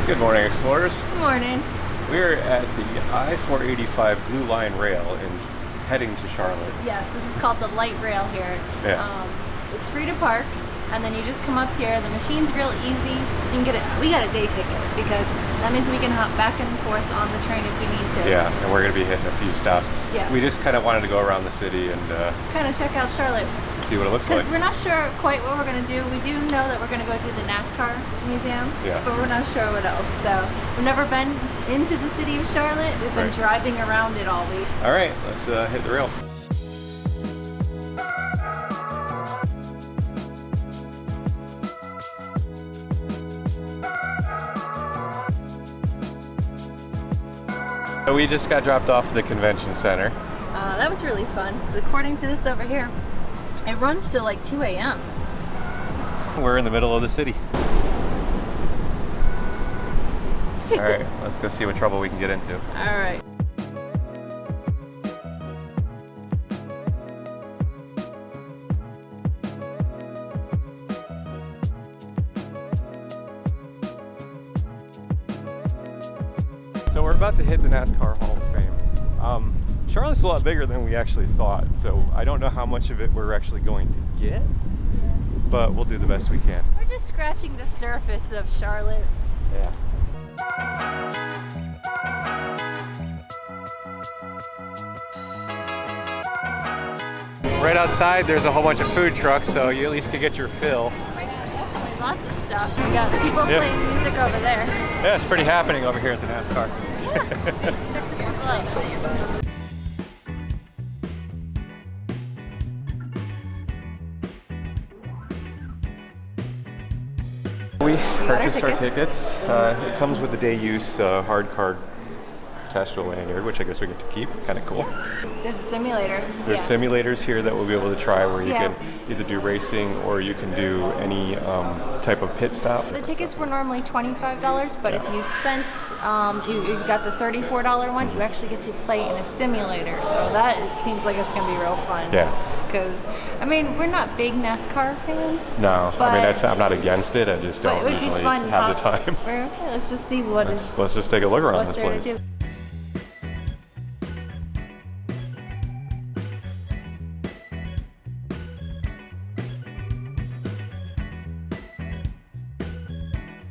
Good morning, explorers. Good morning. We're at the I-485 Blue Line Rail and heading to Charlotte. Yes, this is called the light rail here. Yeah. It's free to park, and then you just come up here. The machine's real easy. You can get it. We got a day ticket because that means we can hop back and forth on the train if we need to. Yeah, and we're going to be hitting a few stops. Yeah. We just kind of wanted to go around the city and kind of check out Charlotte. see what it looks like. Because we're not sure quite what we're going to do. We do know that we're going to go to the NASCAR museum, but we're not sure what else. So we've never been into the city of Charlotte. We've been driving around it all week. All right, let's hit the rails. So we just got dropped off at the convention center. That was really fun. So according to this over here, it runs till like 2 a.m. We're in the middle of the city. All right, let's go see what trouble we can get into. All right. So we're about to hit the NASCAR Hall of Fame. Charlotte's a lot bigger than we actually thought, so I don't know how much of it we're actually going to get, but we'll do the best we can. We're just scratching the surface of Charlotte. Yeah. Right outside there's a whole bunch of food trucks, so you at least could get your fill. Definitely lots of stuff. We got people playing music over there. Yeah, it's pretty happening over here at the NASCAR. We purchased our tickets. It comes with a day use hard card attached to a lanyard, which I guess we get to keep. Kind of cool. There's a simulator. There's simulators here that we'll be able to try where you can either do racing or you can do any type of pit stop. The tickets were normally $25, but if you spent, you got the $34 one, you actually get to play in a simulator. So that it seems like it's going to be real fun. Yeah. Because, I mean, we're not big NASCAR fans. No, I mean, I'm not against it. I just don't usually have the time. Okay, let's just see what let's just take a look around this place.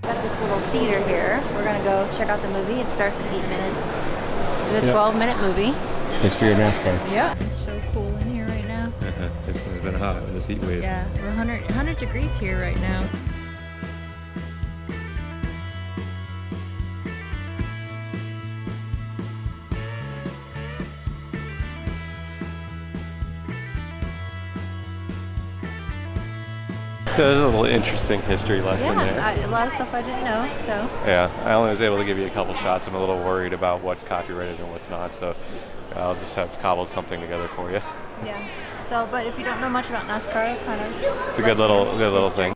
Got this little theater here. We're gonna go check out the movie. It starts in 8 minutes. It's a 12-minute movie. History of NASCAR. Yeah. It's so cool in here right now. It's been hot with this heat wave. Yeah, we're 100 degrees here right now. There's a little interesting history lesson there. A lot of stuff I didn't know, so. Yeah, I only was able to give you a couple shots. I'm a little worried about what's copyrighted and what's not, so I'll just have cobbled something together for you. Yeah. So, but if you don't know much about NASCAR, it kind of. It's a good little thing.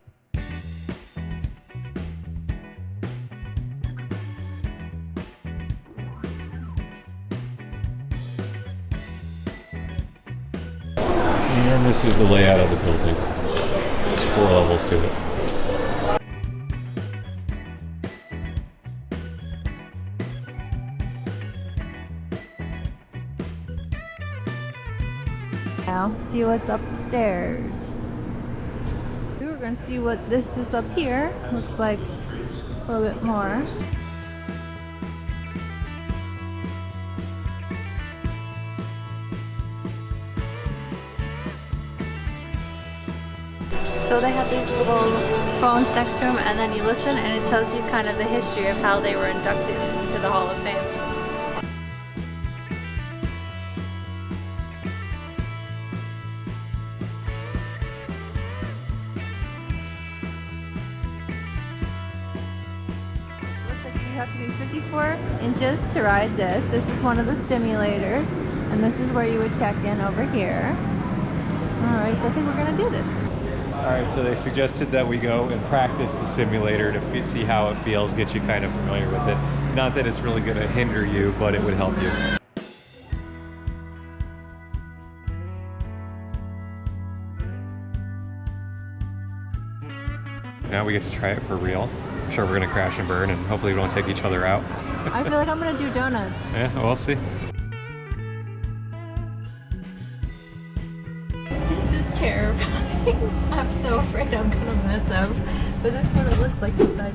And this is the layout of the building. There's 4 levels to it. Now, see what's up the stairs. We were going to see what this is up here. Looks like a little bit more. So they have these little phones next to them, and then you listen and it tells you kind of the history of how they were inducted into the Hall of Fame. Looks like you have to be 54 inches to ride this. This is one of the simulators, and this is where you would check in over here. Alright, so I think we're going to do this. Alright, so they suggested that we go and practice the simulator to see how it feels, get you kind of familiar with it. Not that it's really going to hinder you, but it would help you. Now we get to try it for real. I'm sure we're gonna crash and burn, and hopefully we don't take each other out. I feel like I'm gonna do donuts. Yeah, we'll see. This is terrifying. I'm so afraid I'm gonna mess up. But that's what it looks like inside.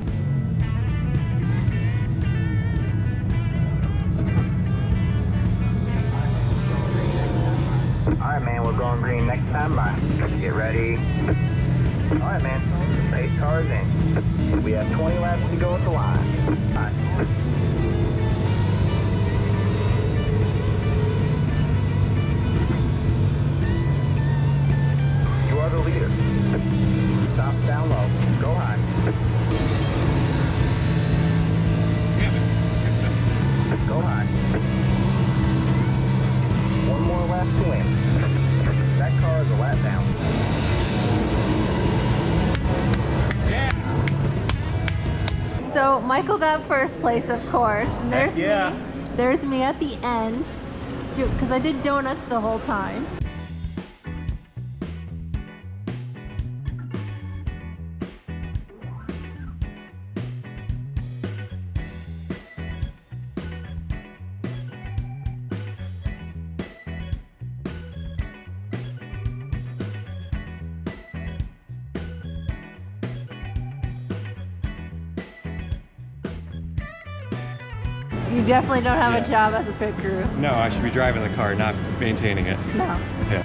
Alright, man, we're going green next time. Bye. Get ready. Alright, man. 8 cars in. We have 20 laps to go at the line. Bye. You are the leader. Stop down low. Go high. Go high. One more lap to win. That car is a lap down. So Michael got first place, of course. And there's me. There's me at the end. Because I did donuts the whole time. You definitely don't have a job as a pit crew. No, I should be driving the car, not maintaining it. No. Yeah.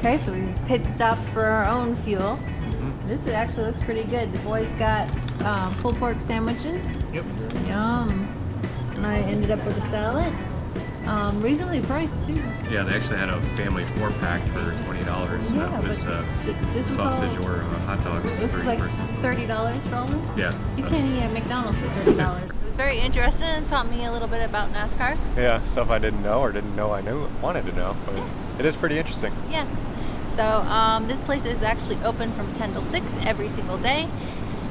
Okay, so we pit stop for our own fuel. This actually looks pretty good. The boys got pulled pork sandwiches. Yep. Yum. And I ended up with a salad. Reasonably priced too. Yeah, they actually had a family 4-pack for $20. Yeah, That was this was sausage all, or hot dogs. this is like $30 for all this? Yeah. You so. can't eat at McDonald's for $30. It was very interesting and taught me a little bit about NASCAR. Yeah, stuff I didn't know or didn't know I wanted to know. But it is pretty interesting. Yeah. So this place is actually open from 10 till 6 every single day.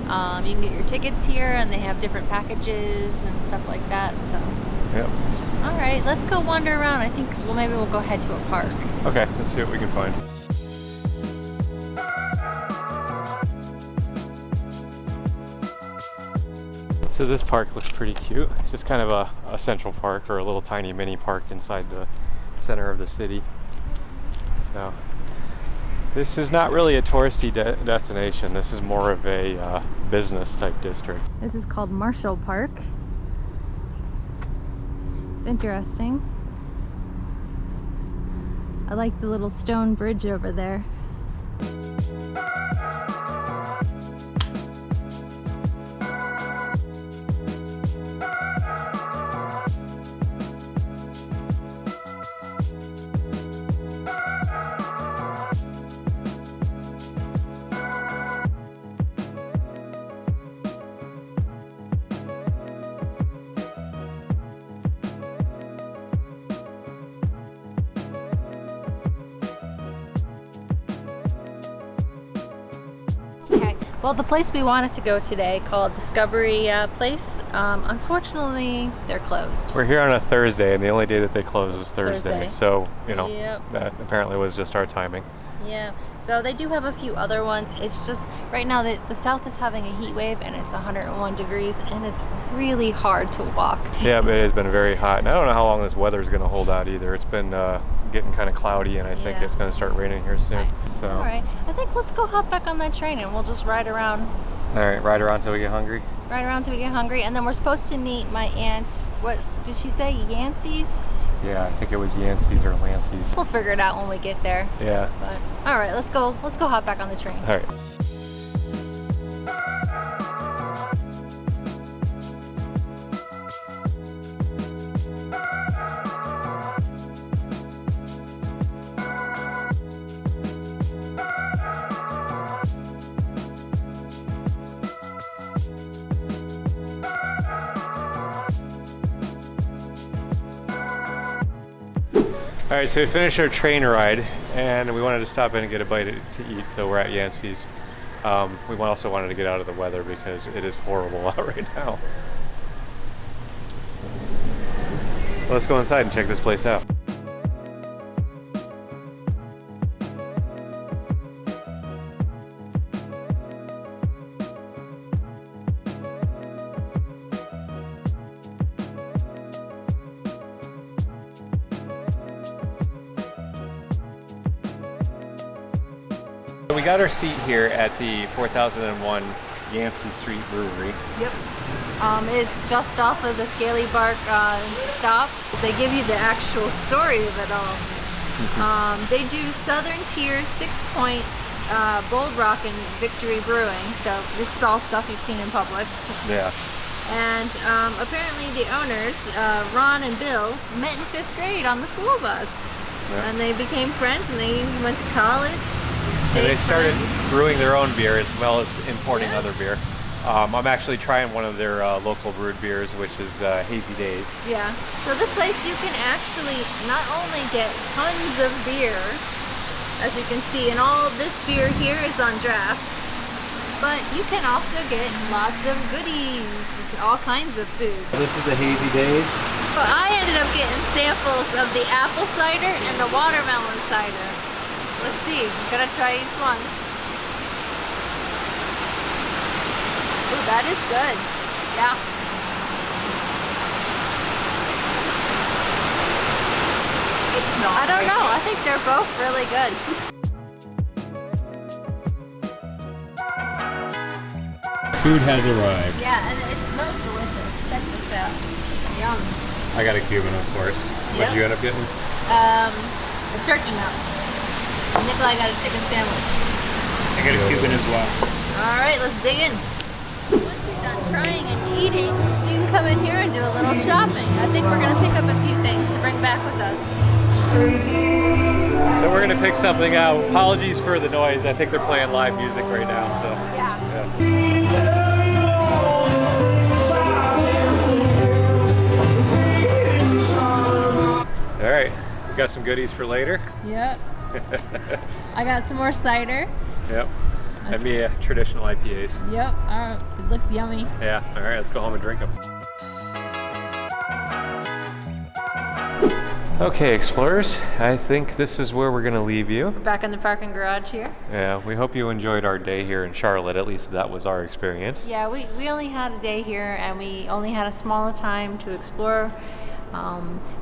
You can get your tickets here, and they have different packages and stuff like that. So. Yep. All right, let's go wander around. I think maybe we'll go head to a park. Okay, let's see what we can find. So this park looks pretty cute. It's just kind of a central park, or a little tiny mini park inside the center of the city. So this is not really a touristy destination. This is more of a business type district. This is called Marshall Park. It's interesting. I like the little stone bridge over there. Well, the place we wanted to go today, called Discovery Place, unfortunately, they're closed. We're here on a Thursday, and the only day that they close is Thursday. So, you know, Yep. that apparently was just our timing. Yeah, so they do have a few other ones. It's just, right now, the south is having a heat wave, and it's 101 degrees, and it's really hard to walk. Yeah, but it has been very hot, and I don't know how long this weather's going to hold out either. It's been getting kind of cloudy, and I think it's going to start raining here soon. So. All right, I think let's go hop back on that train, and we'll just ride around. All right, ride around till we get hungry. Ride around till we get hungry, and then we're supposed to meet my aunt. What did she say? Yancey's? Yeah, I think it was Yancey's or Lancey's. We'll figure it out when we get there. Yeah. But all right, let's go hop back on the train. All right. All right, so we finished our train ride, and we wanted to stop in and get a bite to eat, so we're at Yancey's. We also wanted to get out of the weather because it is horrible out right now. Let's go inside and check this place out. We got our seat here at the 4001 Yancey Street Brewery. Yep. It's just off of the Scaly Bark stop. They give you the actual story of it all. They do Southern Tier 6-point Bold Rock and Victory Brewing. So this is all stuff you've seen in Publix. Yeah. And apparently the owners, Ron and Bill, met in 5th grade on the school bus. Yeah. And they became friends and they went to college. And they started brewing their own beer as well as importing other beer. I'm actually trying one of their local brewed beers, which is Hazy Days. Yeah. So this place you can actually not only get tons of beer, as you can see, and all of this beer here is on draft, but you can also get lots of goodies, all kinds of food. This is the Hazy Days. But I ended up getting samples of the apple cider and the watermelon cider. Let's see, I'm gonna try each one. Ooh, that is good. Yeah. It's not. I don't know. I think they're both really good. Food has arrived. Yeah, and it smells delicious. Check this out. Yum. I got a Cuban, of course. Yep. What'd you end up getting? A turkey melt. Nikolai got a chicken sandwich. I got a Cuban as well. All right, let's dig in. Once you're done trying and eating, you can come in here and do a little shopping. I think we're gonna pick up a few things to bring back with us. So we're gonna pick something out. Apologies for the noise. I think they're playing live music right now, so. Yeah. All right, we got some goodies for later. Yep. I got some more cider. Yep. And me traditional IPAs. Yep. It looks yummy. Yeah. All right, let's go home and drink them. Okay, explorers, I think this is where we're gonna leave you. We're back in the parking garage here. Yeah, we hope you enjoyed our day here in Charlotte. At least that was our experience. Yeah, we only had a day here and we only had a small time to explore.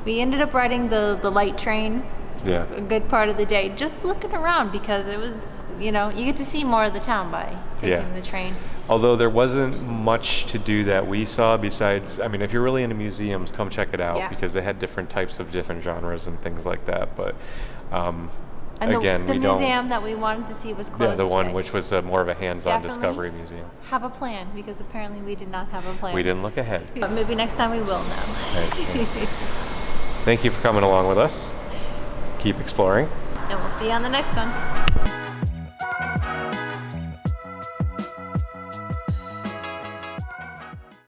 We ended up riding the light train Yeah. a good part of the day, just looking around because it was, you get to see more of the town by taking the train. Although there wasn't much to do that we saw besides, I mean, if you're really into museums, come check it out because they had different types of different genres and things like that. But and again, the museum that we wanted to see was closed. The one today. which was more of a hands-on discovery museum. Have a plan because apparently we did not have a plan. We didn't look ahead. But maybe next time we will now. Right, okay. Thank you for coming along with us. Keep exploring. And we'll see you on the next one.